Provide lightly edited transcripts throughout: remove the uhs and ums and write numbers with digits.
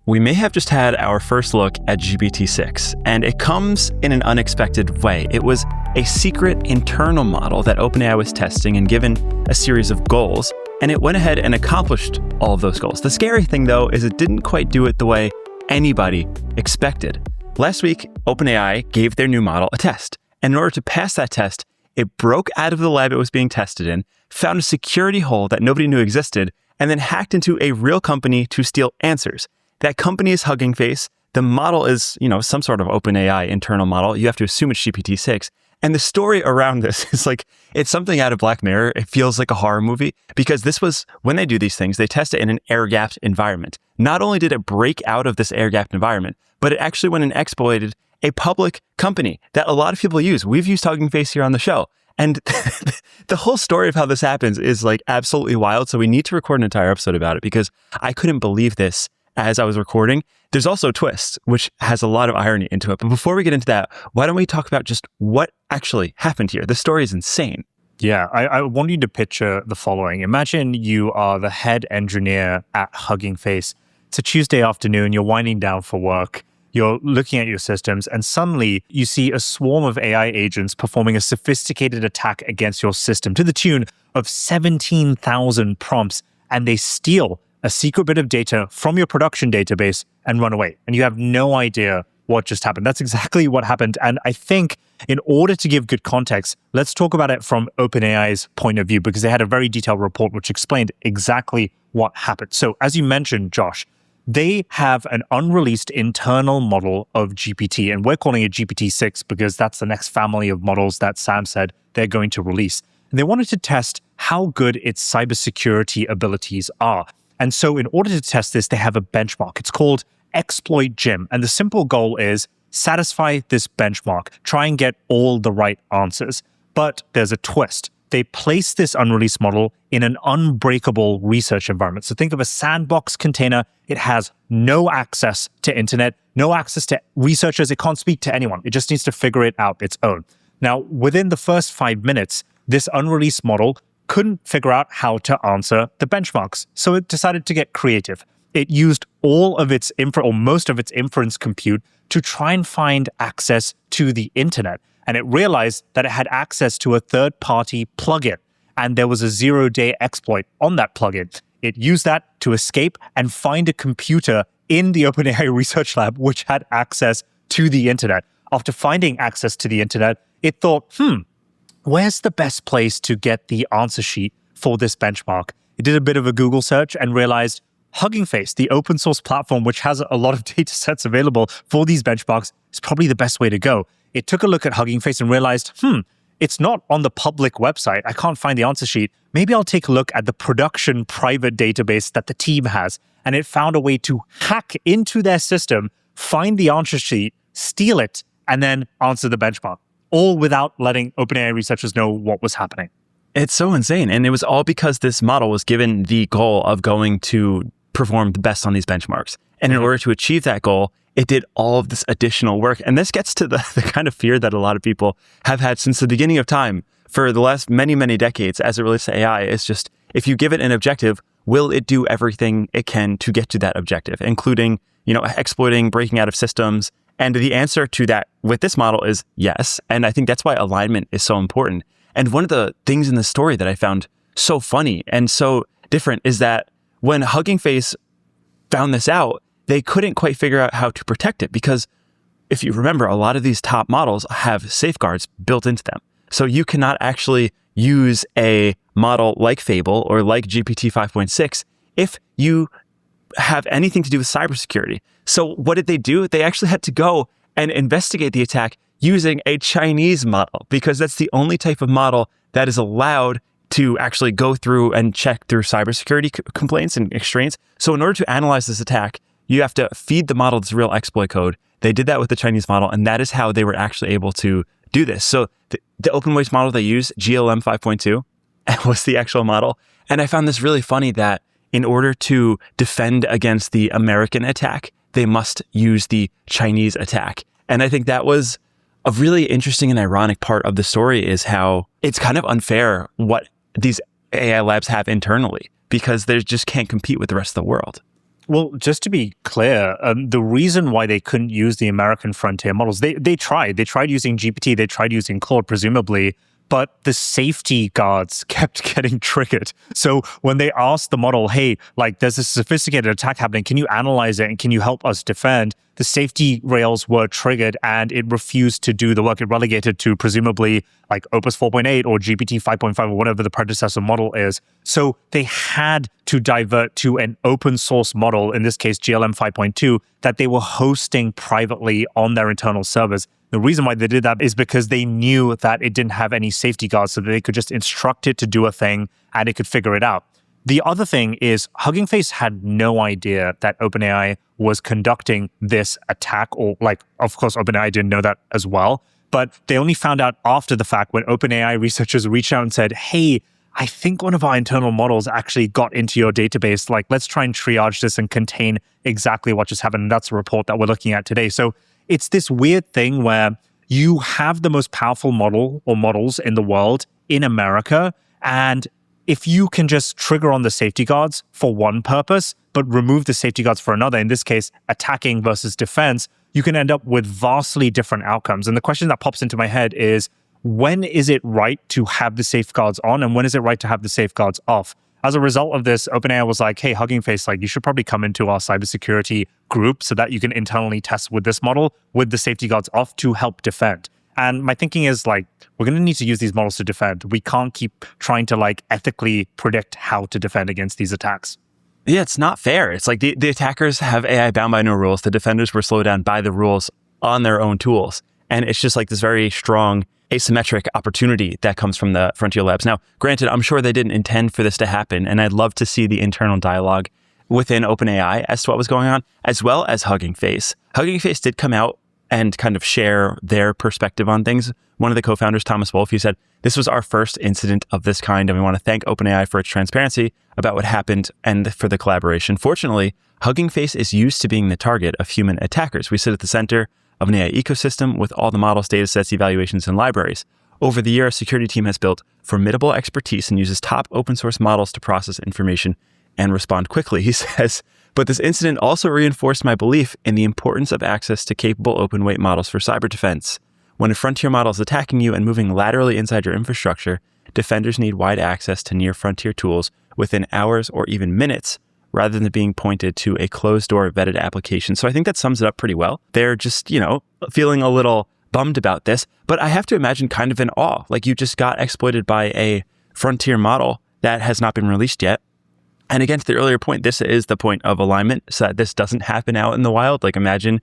We may have just had our first look at GPT-6, and it comes in an unexpected way. It was a secret internal model that OpenAI was testing and given a series of goals, and it went ahead and accomplished all of those goals. The scary thing, though, is it didn't quite do it the way anybody expected. Last week, OpenAI gave their new model a test, and in order to pass that test, it broke out of the lab it was being tested in, found a security hole that nobody knew existed, and then hacked into a real company to steal answers. That company is Hugging Face. The model is, some sort of OpenAI internal model. You have to assume it's GPT-6. And the story around this is it's something out of Black Mirror. It feels like a horror movie because this was, when they do these things, they test it in an air-gapped environment. Not only did it break out of this air-gapped environment, but it actually went and exploited a public company that a lot of people use. We've used Hugging Face here on the show. And the whole story of how this happens is absolutely wild. So we need to record an entire episode about it because I couldn't believe this as I was recording. There's also twists, which has a lot of irony into it. But before we get into that, why don't we talk about just what actually happened here? The story is insane. Yeah, I want you to picture the following. Imagine you are the head engineer at Hugging Face. It's a Tuesday afternoon, you're winding down for work. You're looking at your systems, and suddenly you see a swarm of AI agents performing a sophisticated attack against your system to the tune of 17,000 prompts, and they steal a secret bit of data from your production database and run away. And you have no idea what just happened. That's exactly what happened. And I think in order to give good context, let's talk about it from OpenAI's point of view, because they had a very detailed report which explained exactly what happened. So as you mentioned, Josh, they have an unreleased internal model of GPT, and we're calling it GPT-6 because that's the next family of models that Sam said they're going to release. And they wanted to test how good its cybersecurity abilities are. And so in order to test this, they have a benchmark. It's called Exploit Gym. And the simple goal is satisfy this benchmark, try and get all the right answers. But there's a twist. They place this unreleased model in an unbreakable research environment. So think of a sandbox container. It has no access to internet, no access to researchers. It can't speak to anyone. It just needs to figure it out its own. Now, within the first 5 minutes, this unreleased model couldn't figure out how to answer the benchmarks. So it decided to get creative. It used all of its most of its inference compute to try and find access to the internet. And it realized that it had access to a third-party plugin, and there was a zero-day exploit on that plugin. It used that to escape and find a computer in the OpenAI research lab which had access to the internet. After finding access to the internet, it thought, where's the best place to get the answer sheet for this benchmark? It did a bit of a Google search and realized Hugging Face, the open source platform which has a lot of data sets available for these benchmarks, is probably the best way to go. It took a look at Hugging Face and realized, it's not on the public website. I can't find the answer sheet. Maybe I'll take a look at the production private database that the team has. And it found a way to hack into their system, find the answer sheet, steal it, and then answer the benchmark, all without letting OpenAI researchers know what was happening. It's so insane. And it was all because this model was given the goal of going to perform the best on these benchmarks. And in order to achieve that goal, it did all of this additional work. And this gets to the kind of fear that a lot of people have had since the beginning of time for the last many, many decades as it relates to AI. It's just, if you give it an objective, will it do everything it can to get to that objective, including, exploiting, breaking out of systems? And the answer to that with this model is yes. And I think that's why alignment is so important. And one of the things in the story that I found so funny and so different is that when Hugging Face found this out, they couldn't quite figure out how to protect it because if you remember, a lot of these top models have safeguards built into them. So you cannot actually use a model like Fable or like GPT 5.6 if you have anything to do with cybersecurity. So what did they do? They actually had to go and investigate the attack using a Chinese model because that's the only type of model that is allowed to actually go through and check through cybersecurity complaints and constraints. So in order to analyze this attack, you have to feed the model this real exploit code. They did that with the Chinese model, and that is how they were actually able to do this. So the open waste model they used, GLM 5.2, was the actual model. And I found this really funny that in order to defend against the American attack, they must use the Chinese attack. And I think that was a really interesting and ironic part of the story is how it's kind of unfair what these AI labs have internally because they just can't compete with the rest of the world. Well, just to be clear, the reason why they couldn't use the American frontier models, they tried. They tried using GPT, they tried using Claude, presumably, but the safety guards kept getting triggered. So when they asked the model, hey, like there's a sophisticated attack happening, can you analyze it and can you help us defend? The safety rails were triggered and it refused to do the work. It relegated to presumably like Opus 4.8 or GPT 5.5 or whatever the predecessor model is. So they had to divert to an open source model, in this case GLM 5.2, that they were hosting privately on their internal servers. The reason why they did that is because they knew that it didn't have any safety guards, so that they could just instruct it to do a thing and it could figure it out. The other thing is Hugging Face had no idea that OpenAI was conducting this attack, or like, of course, OpenAI didn't know that as well, but they only found out after the fact when OpenAI researchers reached out and said, hey, I think one of our internal models actually got into your database. Like, let's try and triage this and contain exactly what just happened. And that's the report that we're looking at today. So it's this weird thing where you have the most powerful model or models in the world in America, and if you can just trigger on the safety guards for one purpose, but remove the safety guards for another, in this case, attacking versus defense, you can end up with vastly different outcomes. And the question that pops into my head is, when is it right to have the safeguards on and when is it right to have the safeguards off? As a result of this, OpenAI was like, hey, Hugging Face, like you should probably come into our cybersecurity group so that you can internally test with this model with the safety guards off to help defend. And my thinking is like, we're going to need to use these models to defend. We can't keep trying to like ethically predict how to defend against these attacks. Yeah, it's not fair. It's like the attackers have AI bound by no rules. The defenders were slowed down by the rules on their own tools. And it's just like this very strong asymmetric opportunity that comes from the frontier labs. Now, granted, I'm sure they didn't intend for this to happen. And I'd love to see the internal dialogue within OpenAI as to what was going on, as well as Hugging Face. Hugging Face did come out and kind of share their perspective on things. One of the co-founders, Thomas Wolfe, he said, this was our first incident of this kind, and we want to thank OpenAI for its transparency about what happened and for the collaboration. Fortunately, Hugging Face is used to being the target of human attackers. We sit at the center of an AI ecosystem with all the models, datasets, evaluations, and libraries. Over the year, our security team has built formidable expertise and uses top open source models to process information and respond quickly, he says. But this incident also reinforced my belief in the importance of access to capable open weight models for cyber defense. When a frontier model is attacking you and moving laterally inside your infrastructure, defenders need wide access to near frontier tools within hours or even minutes, rather than being pointed to a closed-door vetted application. So I think that sums it up pretty well. They're just, feeling a little bummed about this, but I have to imagine kind of in awe. Like you just got exploited by a frontier model that has not been released yet. And again, to the earlier point, this is the point of alignment so that this doesn't happen out in the wild. Like imagine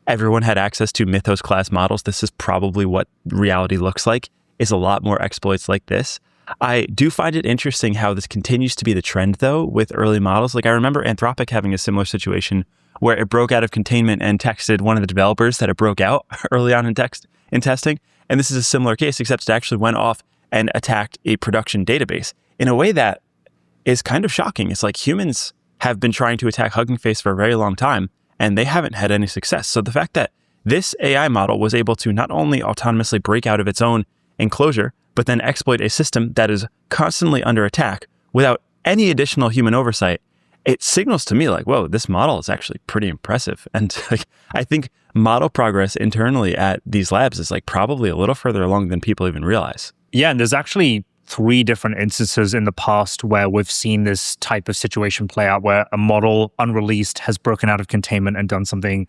everyone had access to Mythos class models. This is probably what reality looks like, is a lot more exploits like this. I do find it interesting how this continues to be the trend, though, with early models. Like I remember Anthropic having a similar situation where it broke out of containment and texted one of the developers that it broke out early on in testing. And this is a similar case, except it actually went off and attacked a production database in a way that is kind of shocking. It's like humans have been trying to attack Hugging Face for a very long time, and they haven't had any success. So the fact that this AI model was able to not only autonomously break out of its own enclosure, but then exploit a system that is constantly under attack without any additional human oversight, it signals to me like, whoa, this model is actually pretty impressive. And like, I think model progress internally at these labs is like probably a little further along than people even realize. Yeah, and there's actually 3 different instances in the past where we've seen this type of situation play out, where a model unreleased has broken out of containment and done something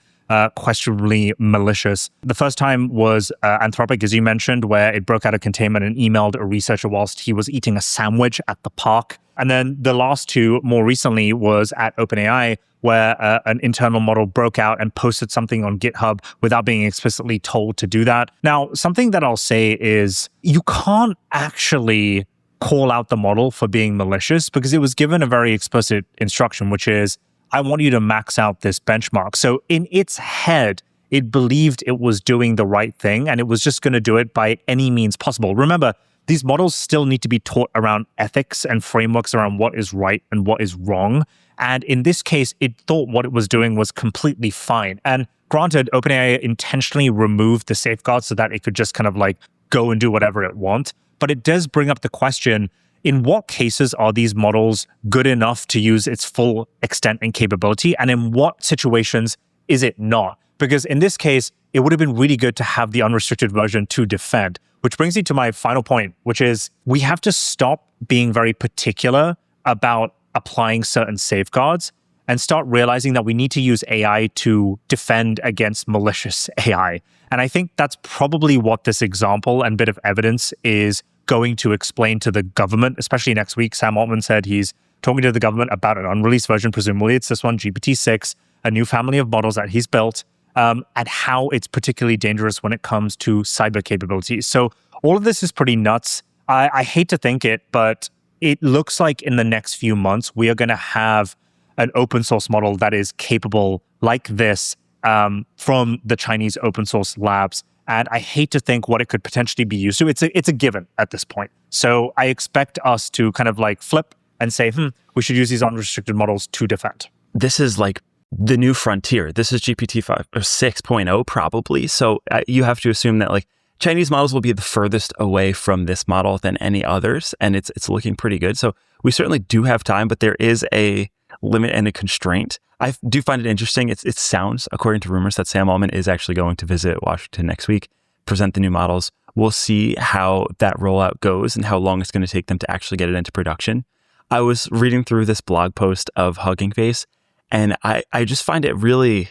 questionably malicious. The first time was Anthropic, as you mentioned, where it broke out of containment and emailed a researcher whilst he was eating a sandwich at the park. And then the last 2, more recently, was at OpenAI, where an internal model broke out and posted something on GitHub without being explicitly told to do that. Now, something that I'll say is you can't actually call out the model for being malicious because it was given a very explicit instruction, which is, I want you to max out this benchmark. So in its head, it believed it was doing the right thing and it was just going to do it by any means possible. Remember, these models still need to be taught around ethics and frameworks around what is right and what is wrong. And in this case, it thought what it was doing was completely fine. And granted, OpenAI intentionally removed the safeguards so that it could just kind of like go and do whatever it wants. But it does bring up the question, in what cases are these models good enough to use its full extent and capability? And in what situations is it not? Because in this case, it would have been really good to have the unrestricted version to defend, which brings me to my final point, which is we have to stop being very particular about applying certain safeguards and start realizing that we need to use AI to defend against malicious AI. And I think that's probably what this example and bit of evidence is going to explain to the government, especially next week. Sam Altman said he's talking to the government about an unreleased version, presumably it's this one, GPT-6, a new family of models that he's built, and how it's particularly dangerous when it comes to cyber capabilities. So all of this is pretty nuts. I hate to think it, but it looks like in the next few months, we are going to have an open source model that is capable like this from the Chinese open source labs. And I hate to think what it could potentially be used to. It's a given at this point. So I expect us to kind of like flip and say, we should use these unrestricted models to defend. This is like the new frontier. This is GPT-5 or 6.0 probably. So you have to assume that like Chinese models will be the furthest away from this model than any others. And it's looking pretty good. So we certainly do have time, but there is a limit and a constraint. I do find it interesting. It sounds, according to rumors, that Sam Altman is actually going to visit Washington next week, present the new models. We'll see how that rollout goes and how long it's going to take them to actually get it into production. I was reading through this blog post of Hugging Face, and I just find it really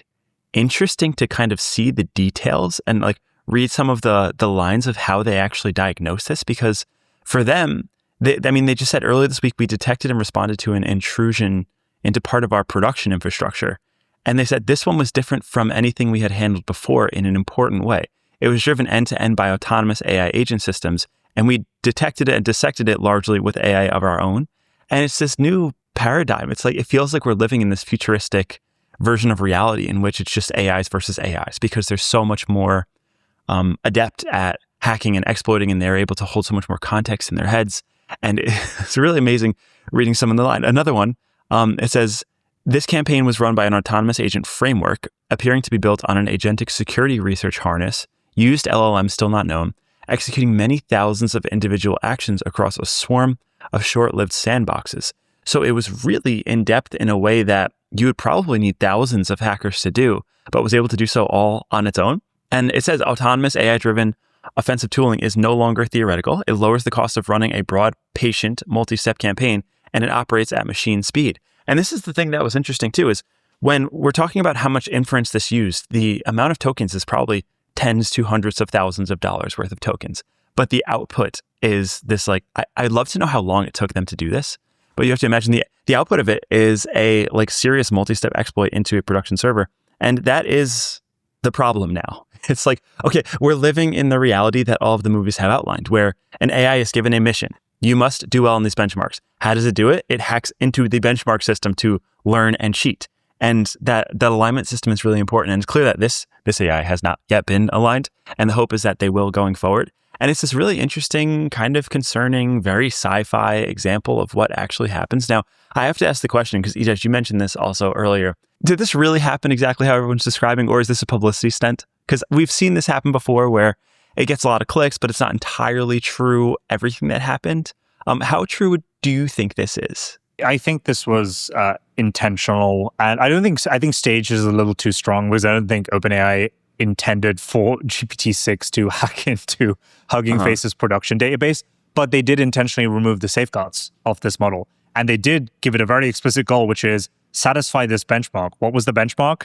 interesting to kind of see the details and like read some of the lines of how they actually diagnose this, because for them, they just said earlier this week, we detected and responded to an intrusion into part of our production infrastructure. And they said this one was different from anything we had handled before in an important way. It was driven end-to-end by autonomous AI agent systems, and we detected it and dissected it largely with AI of our own. And it's this new paradigm. It's like, it feels like we're living in this futuristic version of reality in which it's just AIs versus AIs, because there's so much more adept at hacking and exploiting, and they're able to hold so much more context in their heads. And it's really amazing reading some of the line. Another one, it says, this campaign was run by an autonomous agent framework appearing to be built on an agentic security research harness, used LLM still not known, executing many thousands of individual actions across a swarm of short-lived sandboxes. So it was really in-depth in a way that you would probably need thousands of hackers to do, but was able to do so all on its own. And it says autonomous AI-driven offensive tooling is no longer theoretical. It lowers the cost of running a broad, patient, multi-step campaign, and it operates at machine speed. And this is the thing that was interesting too, is when we're talking about how much inference this used, the amount of tokens is probably tens to hundreds of thousands of dollars worth of tokens. But the output is this, like, I'd love to know how long it took them to do this. But you have to imagine the output of it is a like serious multi-step exploit into a production server. And that is the problem now. It's like, okay, we're living in the reality that all of the movies have outlined, where an AI is given a mission. You must do well on these benchmarks. How does it do it? It hacks into the benchmark system to learn and cheat. And that alignment system is really important. And it's clear that this AI has not yet been aligned. And the hope is that they will going forward. And it's this really interesting, kind of concerning, very sci-fi example of what actually happens. Now, I have to ask the question, because Ijesh, you mentioned this also earlier. Did this really happen exactly how everyone's describing, or is this a publicity stunt? Because we've seen this happen before where it gets a lot of clicks, but it's not entirely true, everything that happened. How true do you think this is? I think this was intentional. And I think stage is a little too strong, because I don't think OpenAI intended for GPT-6 to hack into Hugging Face's production database, but they did intentionally remove the safeguards of this model. And they did give it a very explicit goal, which is satisfy this benchmark. What was the benchmark?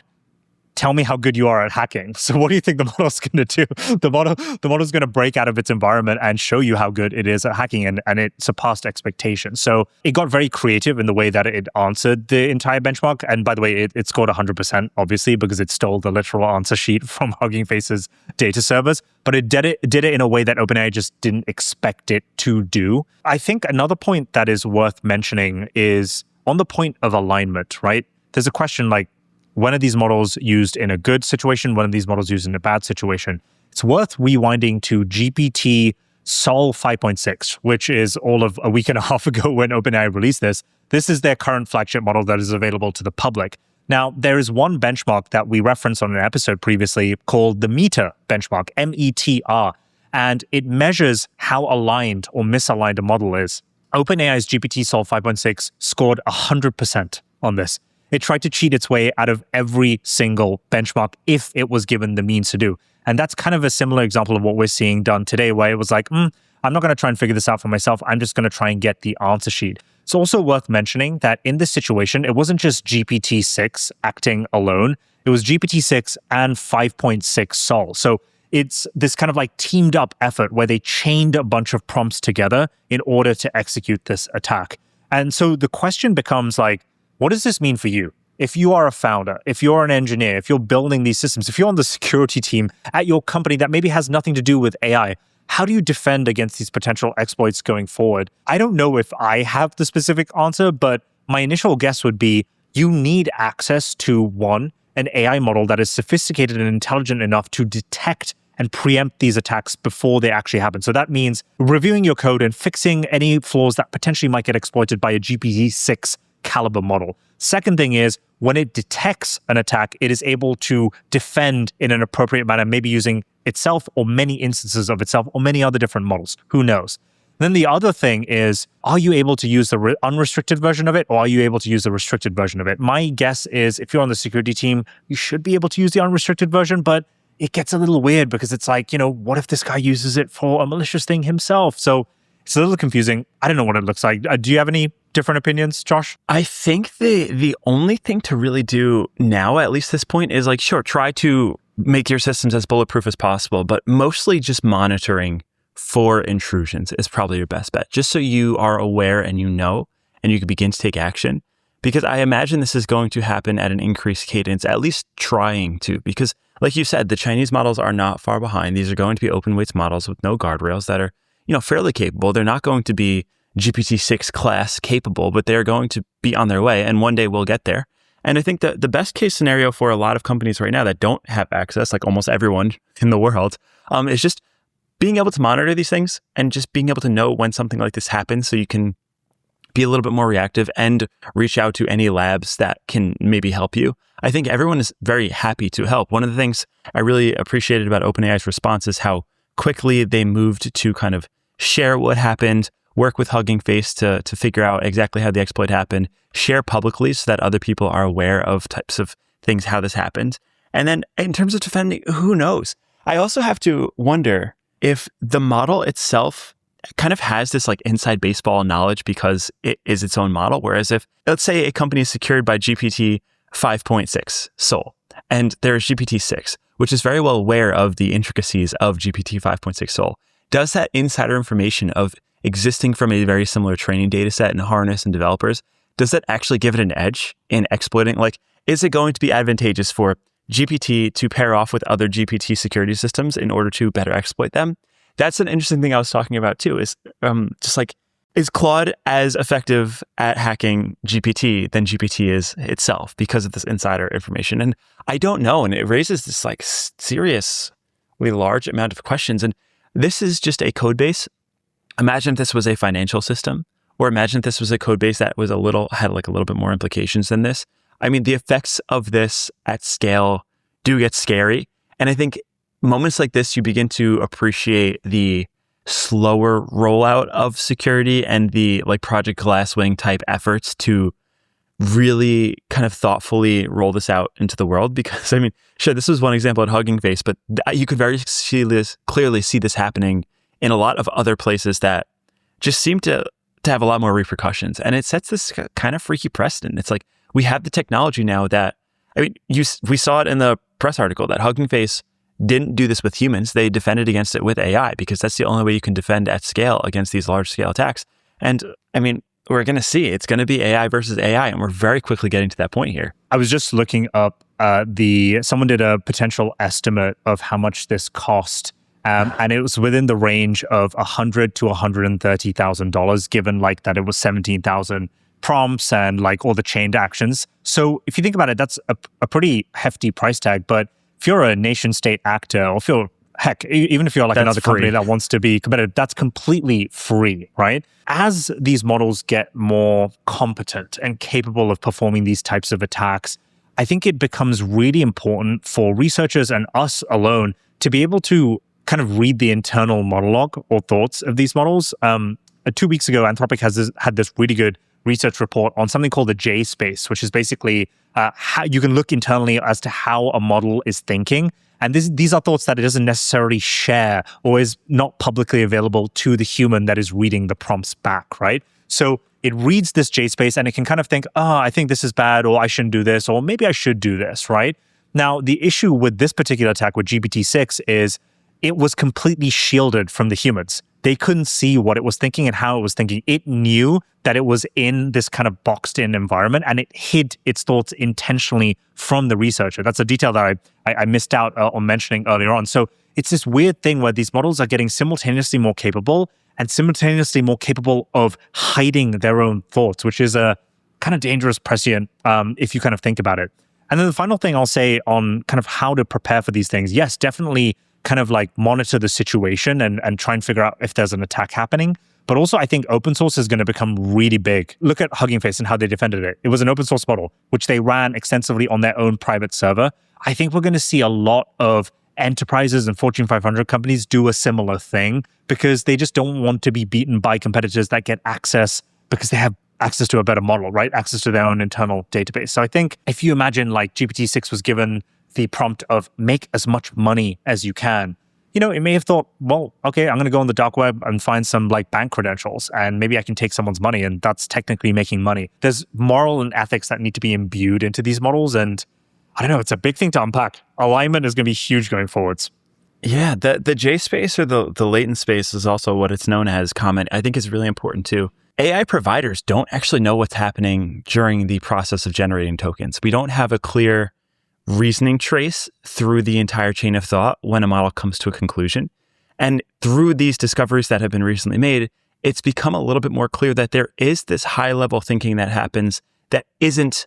Tell me how good you are at hacking. So what do you think the model's going to do? The model's going to break out of its environment and show you how good it is at hacking, and it surpassed expectations. So it got very creative in the way that it answered the entire benchmark. And by the way, it scored 100%, obviously, because it stole the literal answer sheet from Hugging Face's data servers. But it did it in a way that OpenAI just didn't expect it to do. I think another point that is worth mentioning is on the point of alignment, right? There's a question like, when are these models used in a good situation? When are these models used in a bad situation? It's worth rewinding to GPT Sol 5.6, which is all of a week and a half ago when OpenAI released this. This is their current flagship model that is available to the public. Now, there is one benchmark that we referenced on an episode previously called the METR benchmark, METR, and it measures how aligned or misaligned a model is OpenAI's GPT-Sol 5.6 scored 100% on this. It tried to cheat its way out of every single benchmark if it was given the means to do. And that's kind of a similar example of what we're seeing done today, where it was like, I'm not going to try and figure this out for myself. I'm just going to try and get the answer sheet. It's also worth mentioning that in this situation, it wasn't just GPT-6 acting alone. It was GPT-6 and 5.6 Sol. So it's this kind of like teamed up effort where they chained a bunch of prompts together in order to execute this attack. And so the question becomes like, what does this mean for you? If you are a founder, if you're an engineer, if you're building these systems, if you're on the security team at your company that maybe has nothing to do with AI, how do you defend against these potential exploits going forward? I don't know if I have the specific answer, but my initial guess would be you need access to, one, an AI model that is sophisticated and intelligent enough to detect and preempt these attacks before they actually happen. So that means reviewing your code and fixing any flaws that potentially might get exploited by a GPT-6 caliber model. Second thing is, when it detects an attack, it is able to defend in an appropriate manner, maybe using itself or many instances of itself or many other different models. Who knows? Then the other thing is, are you able to use the unrestricted version of it, or are you able to use the restricted version of it? My guess is if you're on the security team, you should be able to use the unrestricted version, but it gets a little weird because it's like, what if this guy uses it for a malicious thing himself? So it's a little confusing. I don't know what it looks like. Do you have any different opinions, Josh? I think the only thing to really do now, at least this point, is like, sure, try to make your systems as bulletproof as possible, but mostly just monitoring for intrusions is probably your best bet, just so you are aware and and you can begin to take action. Because I imagine this is going to happen at an increased cadence, at least trying to, because like you said, the Chinese models are not far behind. These are going to be open weights models with no guardrails that are, fairly capable. They're not going to be GPT-6 class capable, but they're going to be on their way, and one day we'll get there. And I think that the best case scenario for a lot of companies right now that don't have access, like almost everyone in the world, is just being able to monitor these things and just being able to know when something like this happens so you can be a little bit more reactive and reach out to any labs that can maybe help you. I think everyone is very happy to help. One of the things I really appreciated about OpenAI's response is how quickly they moved to kind of share what happened, work with Hugging Face to figure out exactly how the exploit happened, share publicly so that other people are aware of types of things, how this happened. And then in terms of defending, who knows? I also have to wonder if the model itself kind of has this like inside baseball knowledge because it is its own model. Whereas if, let's say a company is secured by GPT 5.6 Sol, and there's GPT-6, which is very well aware of the intricacies of GPT 5.6 Sol, does that insider information of existing from a very similar training data set and harness and developers, does that actually give it an edge in exploiting? Like, is it going to be advantageous for GPT to pair off with other GPT security systems in order to better exploit them? That's an interesting thing I was talking about too, is just like, is Claude as effective at hacking GPT than GPT is itself because of this insider information? And I don't know. And it raises this like seriously large amount of questions. And this is just a code base. Imagine if this was a financial system, or imagine if this was a code base that was had like a little bit more implications than this. I mean, the effects of this at scale do get scary. And I think moments like this, you begin to appreciate the slower rollout of security and the like Project Glasswing type efforts to really kind of thoughtfully roll this out into the world. Because I mean, sure, this was one example at Hugging Face, but you could very clearly see this happening in a lot of other places that just seem to have a lot more repercussions. And it sets this kind of freaky precedent. It's like, we have the technology now that, I mean, we saw it in the press article that Hugging Face didn't do this with humans. They defended against it with AI because that's the only way you can defend at scale against these large scale attacks. And I mean, we're going to see it's going to be AI versus AI. And we're very quickly getting to that point here. I was just looking up someone did a potential estimate of how much this cost. And it was within the range of $100,000 to $130,000, given like that it was 17,000 prompts and like all the chained actions. So if you think about it, that's a pretty hefty price tag. But if you're a nation state actor, or if you're, even if you're like another company that wants to be competitive, that's completely free, right? As these models get more competent and capable of performing these types of attacks, I think it becomes really important for researchers and us alone to be able to kind of read the internal monologue or thoughts of these models. 2 weeks ago, Anthropic had this really good research report on something called the J space, which is basically how you can look internally as to how a model is thinking. And these are thoughts that it doesn't necessarily share or is not publicly available to the human that is reading the prompts back, right? So it reads this J space and it can kind of think, I think this is bad, or I shouldn't do this, or maybe I should do this, right? Now, the issue with this particular attack with GPT-6 is it was completely shielded from the humans. They couldn't see what it was thinking and how it was thinking. It knew that it was in this kind of boxed in environment, and it hid its thoughts intentionally from the researcher. That's a detail that I missed out on mentioning earlier on. So it's this weird thing where these models are getting simultaneously more capable and simultaneously more capable of hiding their own thoughts, which is a kind of dangerous precedent if you kind of think about it. And then the final thing I'll say on kind of how to prepare for these things, yes, definitely kind of like monitor the situation and try and figure out if there's an attack happening. But also, I think open source is going to become really big. Look at Hugging Face and how they defended it. It was an open source model, which they ran extensively on their own private server. I think we're going to see a lot of enterprises and Fortune 500 companies do a similar thing because they just don't want to be beaten by competitors that get access because they have access to a better model, right? Access to their own internal database. So I think if you imagine like GPT-6 was given the prompt of make as much money as you can, it may have thought, well, okay, I'm going to go on the dark web and find some like bank credentials and maybe I can take someone's money and that's technically making money. There's moral and ethics that need to be imbued into these models. And I don't know, it's a big thing to unpack. Alignment is going to be huge going forwards. Yeah, the J space or the latent space is also what it's known as. Comment, I think is really important too. AI providers don't actually know what's happening during the process of generating tokens. We don't have a clear reasoning trace through the entire chain of thought when a model comes to a conclusion. And through these discoveries that have been recently made, it's become a little bit more clear that there is this high-level thinking that happens that isn't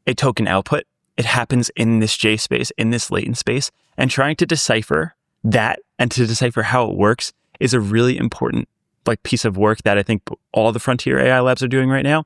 a token output. It happens in this J space, in this latent space, and trying to decipher that and to decipher how it works is a really important piece of work that I think all the frontier AI labs are doing right now,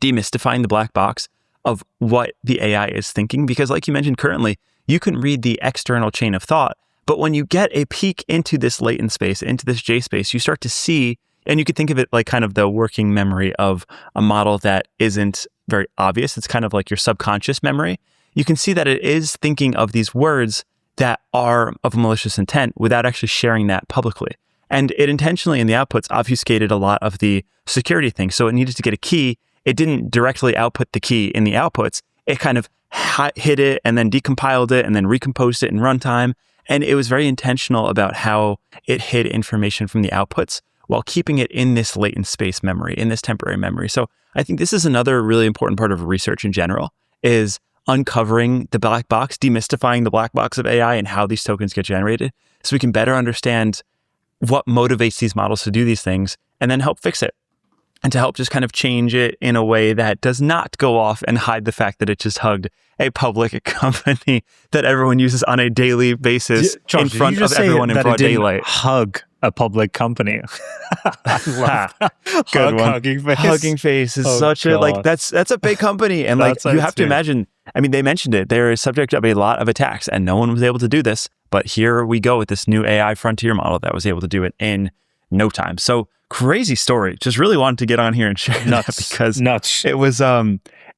demystifying the black box of what the AI is thinking. Because like you mentioned currently, you can read the external chain of thought, but when you get a peek into this latent space, into this J space, you start to see, and you could think of it like kind of the working memory of a model that isn't very obvious. It's kind of like your subconscious memory. You can see that it is thinking of these words that are of malicious intent without actually sharing that publicly. And it intentionally in the outputs obfuscated a lot of the security things. So it needed to get a key. It didn't directly output the key in the outputs. It kind of hid it and then decompiled it and then recomposed it in runtime. And it was very intentional about how it hid information from the outputs while keeping it in this latent space memory, in this temporary memory. So I think this is another really important part of research in general, is uncovering the black box, demystifying the black box of AI and how these tokens get generated so we can better understand what motivates these models to do these things and then help fix it and to help just kind of change it in a way that does not go off and hide the fact that it just hugged a public company that everyone uses on a daily basis in front of everyone in broad daylight. Hug a public company. I love that. Good one. Hugging Face. Hugging Face is such God. a that's a big company, and you have to imagine. I mean, they mentioned it. They're subject of a lot of attacks, and no one was able to do this. But here we go with this new AI frontier model that was able to do it in no time. So crazy story. Just really wanted to get on here and share that because it was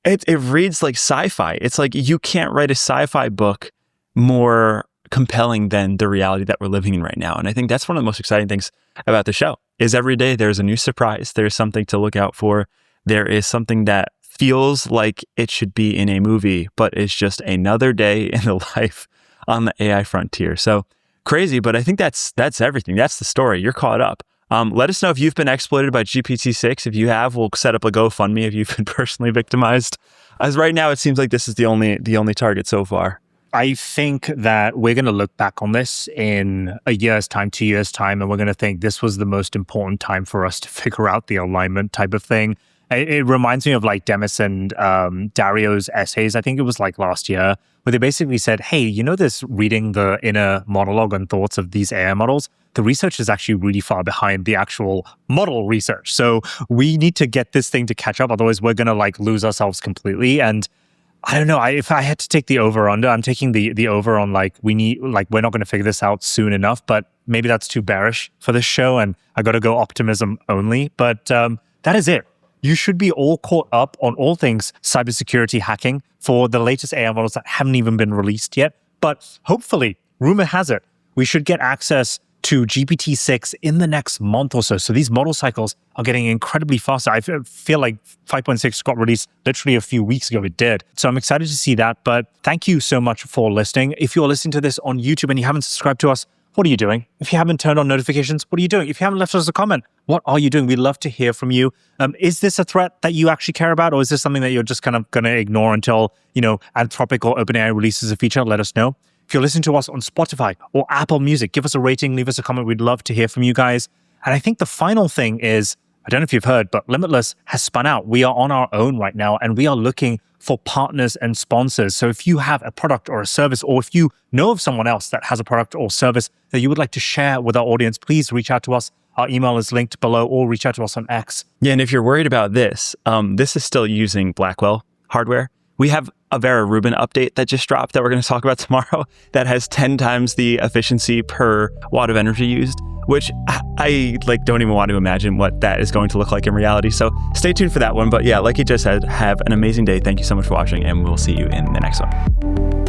it reads like sci-fi. It's like you can't write a sci-fi book more compelling than the reality that we're living in right now. And I think that's one of the most exciting things about the show is every day there's a new surprise. There's something to look out for. There is something that feels like it should be in a movie, but it's just another day in the life on the AI frontier. So crazy, but I think that's everything. That's the story. You're caught up. Let us know if you've been exploited by GPT-6. If you have, we'll set up a GoFundMe if you've been personally victimized. As right now, it seems like this is the only target so far. I think that we're going to look back on this in a year's time, 2 years' time, and we're going to think this was the most important time for us to figure out the alignment type of thing. It reminds me of like Demis and Dario's essays. I think it was like last year, where they basically said, hey, this reading the inner monologue and thoughts of these AI models, the research is actually really far behind the actual model research. So we need to get this thing to catch up. Otherwise, we're going to lose ourselves completely. And I don't know. If I had to take the over under, I'm taking the over on we're not going to figure this out soon enough, but maybe that's too bearish for this show and I got to go optimism only. But that is it. You should be all caught up on all things cybersecurity hacking for the latest AI models that haven't even been released yet. But hopefully, rumor has it, we should get access to GPT-6 in the next month or so. So these model cycles are getting incredibly faster. I feel like 5.6 got released literally a few weeks ago. It did. So I'm excited to see that. But thank you so much for listening. If you're listening to this on YouTube and you haven't subscribed to us, what are you doing? If you haven't turned on notifications, what are you doing? If you haven't left us a comment, what are you doing? We'd love to hear from you. Is this a threat that you actually care about? Or is this something that you're just kind of going to ignore until, Anthropic or OpenAI releases a feature? Let us know. If you're listening to us on Spotify or Apple Music, give us a rating, leave us a comment. We'd love to hear from you guys. And I think the final thing is, I don't know if you've heard, but Limitless has spun out. We are on our own right now, and we are looking for partners and sponsors. So if you have a product or a service, or if you know of someone else that has a product or service that you would like to share with our audience, please reach out to us. Our email is linked below, or reach out to us on X. Yeah, and if you're worried about this, this is still using Blackwell hardware. We have a Vera Rubin update that just dropped that we're going to talk about tomorrow that has 10 times the efficiency per watt of energy used, which I don't even want to imagine what that is going to look like in reality. So stay tuned for that one. But yeah, like you just said, have an amazing day. Thank you so much for watching, and we'll see you in the next one.